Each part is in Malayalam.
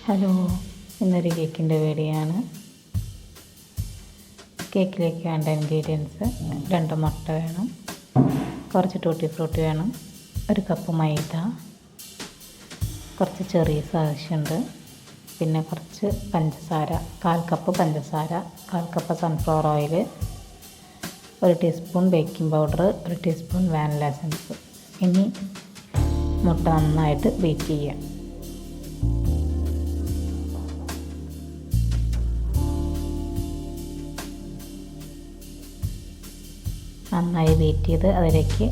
ഹലോ, ഇന്നൊരു കേക്കിൻ്റെ വീഡിയോ ആണ്. കേക്കിലേക്ക് വേണ്ട ഇൻഗ്രീഡിയൻസ്: 2 മുട്ട വേണം, കുറച്ച് ടൂട്ടി ഫ്രൂട്ടി വേണം, 1 കപ്പ് മൈദ, കുറച്ച് ചെറീസ് ആവശ്യമുണ്ട്, പിന്നെ കുറച്ച് പഞ്ചസാര, 1/4 കപ്പ് പഞ്ചസാര, 1/4 cup sunflower oil, 1 teaspoon baking powder, 1 teaspoon vanilla essence. ഇനി മുട്ട നന്നായിട്ട് ബീറ്റ് ചെയ്യാം. നന്നായി ബീറ്റ് ചെയ്ത് അതിലേക്ക്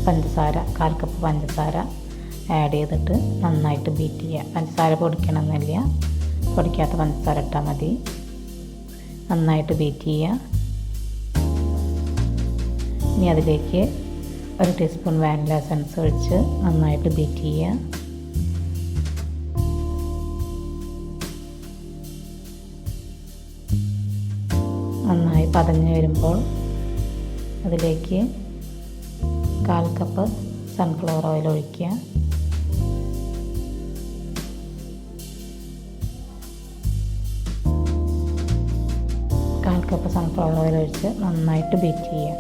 പഞ്ചസാര, 1/4 കപ്പ് പഞ്ചസാര ആഡ് ചെയ്തിട്ട് നന്നായിട്ട് ബീറ്റ് ചെയ്യുക. പഞ്ചസാര പൊടിക്കണമെന്നില്ല, പൊടിക്കാത്ത പഞ്ചസാര ഇട്ടാൽ മതി. നന്നായിട്ട് ബീറ്റ് ചെയ്യുക. ഇനി അതിലേക്ക് 1 ടീസ്പൂൺ വാനില എസൻസ് ഒഴിച്ച് നന്നായിട്ട് ബീറ്റ് ചെയ്യുക. നന്നായി പതഞ്ഞ് വരുമ്പോൾ അതിലേക്ക് 1/4 കപ്പ് സൺഫ്ലവർ ഓയിൽ ഒഴിക്കുക. കപ്പ് സൺഫ്ലവർ ഓയിൽ ഒഴിച്ച് നന്നായിട്ട് ബീറ്റ് ചെയ്യുക.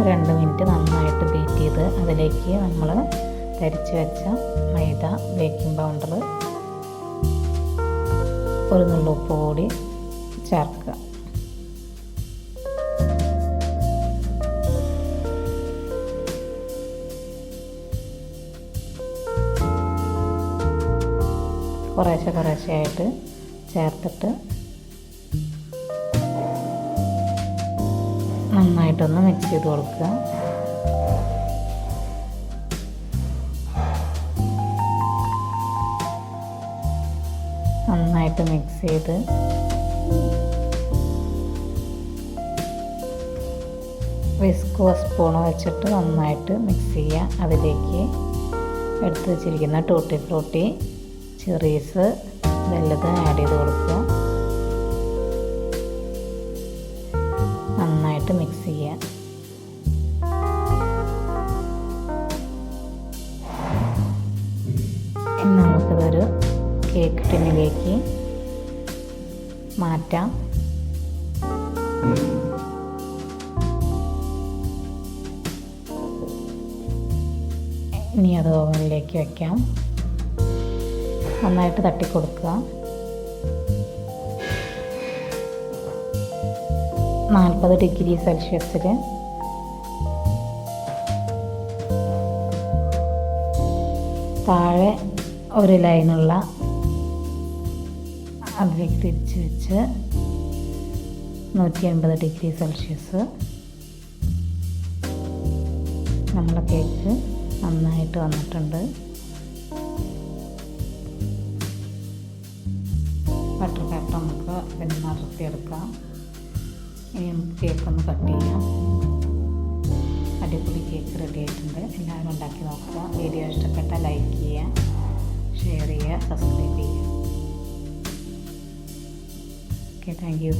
രണ്ട് മിനിറ്റ് നന്നായിട്ട് ബീറ്റ് ചെയ്ത് അതിലേക്ക് നമ്മൾ തരിച്ച് വെച്ച മൈദ, ബേക്കിംഗ് പൗഡർ, 1 നുള്ളു ഉപ്പ് കൂടി ചേർക്കുക. കുറേശ്ശെയായിട്ട് ചേർത്തിട്ട് നന്നായിട്ടൊന്ന് മിക്സ് ചെയ്ത് കൊടുക്കുക. നന്നായിട്ട് മിക്സ് ചെയ്ത് വിസ്കോ സ്പൂൺ വെച്ചിട്ട് നന്നായിട്ട് മിക്സ് ചെയ്യുക. അതിലേക്ക് എടുത്ത് വെച്ചിരിക്കുന്ന ടൂട്ടി ഫ്രൂട്ടി, ചെറീസ് ഇതെല്ലാം ആഡ് ചെയ്ത് കൊടുക്കുക. നന്നായിട്ട് മിക്സ് ചെയ്യുക. ഇനി നമുക്കിതൊരു കേക്ക് ടിന്നിലേക്ക് മാറ്റാം. ഇനി അത് ഓവനിലേക്ക് വയ്ക്കാം. നന്നായിട്ട് തട്ടിക്കൊടുക്കുക. 40 ഡിഗ്രി സെൽഷ്യസിൽ താഴെ ഒരു ലൈനുള്ള അതിലേക്ക് തിരിച്ച് വെച്ച് 180 ഡിഗ്രി സെൽഷ്യസ് നമ്മളെ കേക്ക് നന്നായിട്ട് വന്നിട്ടുണ്ട്. ബട്ടർ പേപ്പർ നമുക്ക് പിന്നെ നിറത്തിയെടുക്കാം. ഇനി നമുക്ക് കേക്കൊന്ന് കട്ട് ചെയ്യാം. അടിപൊളി കേക്ക് റെഡി ആയിട്ടുണ്ട്. എല്ലാവരും ഉണ്ടാക്കി നോക്കുക. വീഡിയോ ഇഷ്ടപ്പെട്ടാൽ ലൈക്ക് ചെയ്യുക, ഷെയർ ചെയ്യുക, സബ്സ്ക്രൈബ് ചെയ്യുക. Okay, thank you.